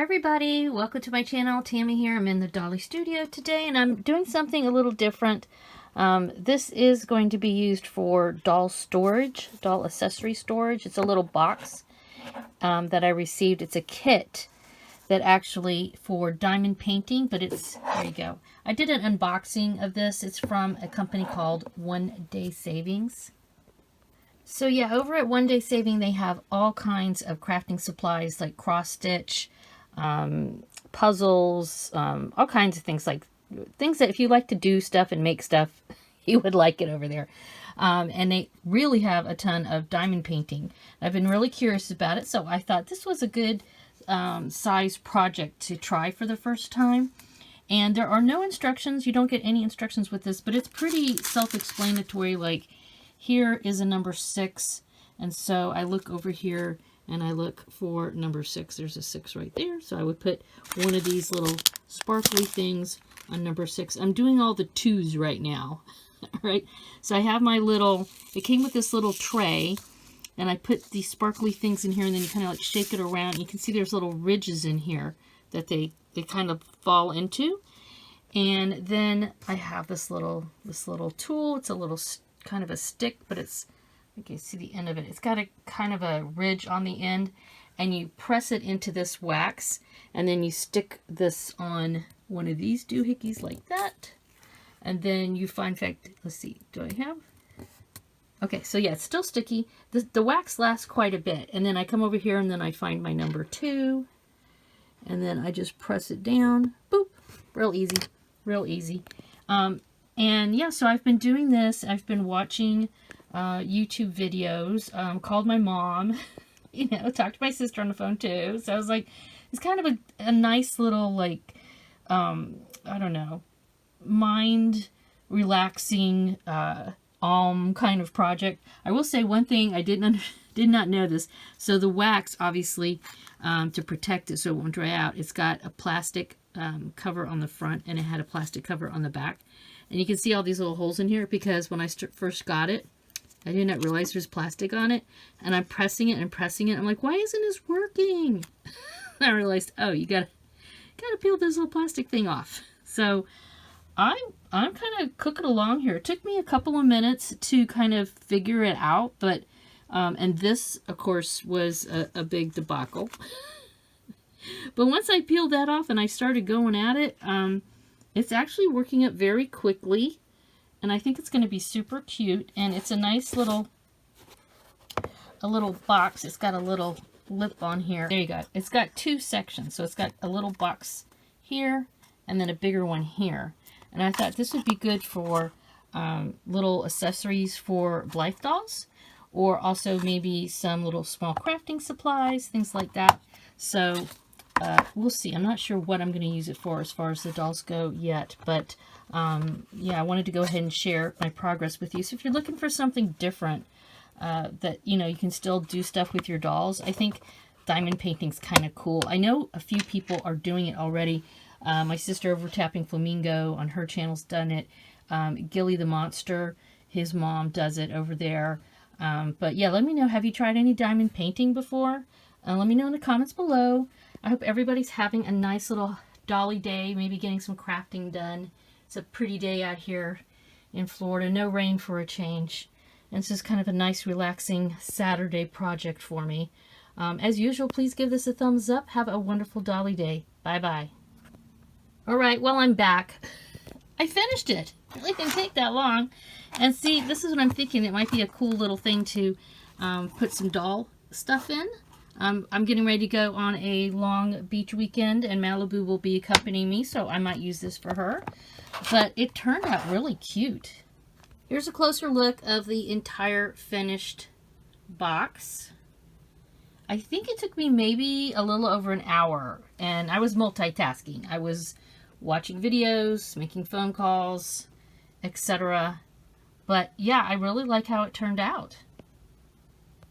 everybody, welcome to my channel. Tammy here. I'm in the Dolly Studio today and I'm doing something a little different. This is going to be used for doll storage, doll accessory storage. It's a little box that I received. It's a kit that actually for diamond painting, but it's, there you go. I did an unboxing of this. It's from a company called One Day Savings. So yeah, over at One Day Saving, they have all kinds of crafting supplies like cross stitch, puzzles, all kinds of things, like things that if you like to do stuff and make stuff, you would like it over there. And they really have a ton of diamond painting. I've been really curious about it, so I thought this was a good size project to try for the first time. And there are no instructions. You don't get any instructions with this, but it's pretty self-explanatory. Like, here is a number 6, and so I look over here and I look for number 6. There's a 6 right there, so I would put one of these little sparkly things on number 6. I'm doing all the 2s right now. Right, so I have my little, it came with this little tray, and I put these sparkly things in here, and then you kind of like shake it around. You can see there's little ridges in here that they kind of fall into. And then I have this little tool. It's a little kind of a stick, but it's, you can see the end of it. It's got a kind of a ridge on the end, and you press it into this wax, and then you stick this on one of these doohickeys like that. And then you find, in fact, let's see, do I have? Okay, so yeah, it's still sticky. The wax lasts quite a bit. And then I come over here and then I find my number 2. And then I just press it down. Boop. Real easy. Real easy. And yeah, so I've been doing this. I've been watching YouTube videos. Called my mom. You know, talked to my sister on the phone too. So I was like, it's kind of a nice little, like, I don't know, mind relaxing kind of project. I will say one thing, I did not know this. So the wax, obviously, to protect it so it won't dry out, it's got a plastic cover on the front, and it had a plastic cover on the back. And you can see all these little holes in here because when I first got it, I did not realize there's plastic on it. And I'm pressing it and pressing it. I'm like, why isn't this working? I realized, oh, you gotta peel this little plastic thing off. So I'm kind of cooking along here. It took me a couple of minutes to kind of figure it out, but and this, of course, was a big debacle. But once I peeled that off and I started going at it, it's actually working up very quickly, and I think it's going to be super cute. And it's a nice little box. It's got a little lip on here. There you go. It's got 2 sections, so it's got a little box here and then a bigger one here. And I thought this would be good for little accessories for Blythe dolls, or also maybe some little small crafting supplies, things like that. So we'll see. I'm not sure what I'm going to use it for as far as the dolls go yet, but yeah, I wanted to go ahead and share my progress with you. So if you're looking for something different that, you know, you can still do stuff with your dolls, I think diamond painting's kind of cool. I know a few people are doing it already. My sister over Tapping Flamingo on her channel's done it. Gilly the Monster, his mom does it over there. But yeah, let me know, have you tried any diamond painting before? Let me know in the comments below. I hope everybody's having a nice little dolly day, maybe getting some crafting done. It's a pretty day out here in Florida. No rain for a change. And it's just kind of a nice, relaxing Saturday project for me. As usual, please give this a thumbs up. Have a wonderful dolly day. Bye-bye. All right, well, I'm back. I finished it. It really didn't take that long. And see, this is what I'm thinking. It might be a cool little thing to put some doll stuff in. I'm getting ready to go on a long beach weekend, and Malibu will be accompanying me, so I might use this for her. But it turned out really cute. Here's a closer look of the entire finished box. I think it took me maybe a little over an hour, and I was multitasking. I was watching videos, making phone calls, etc. But yeah, I really like how it turned out.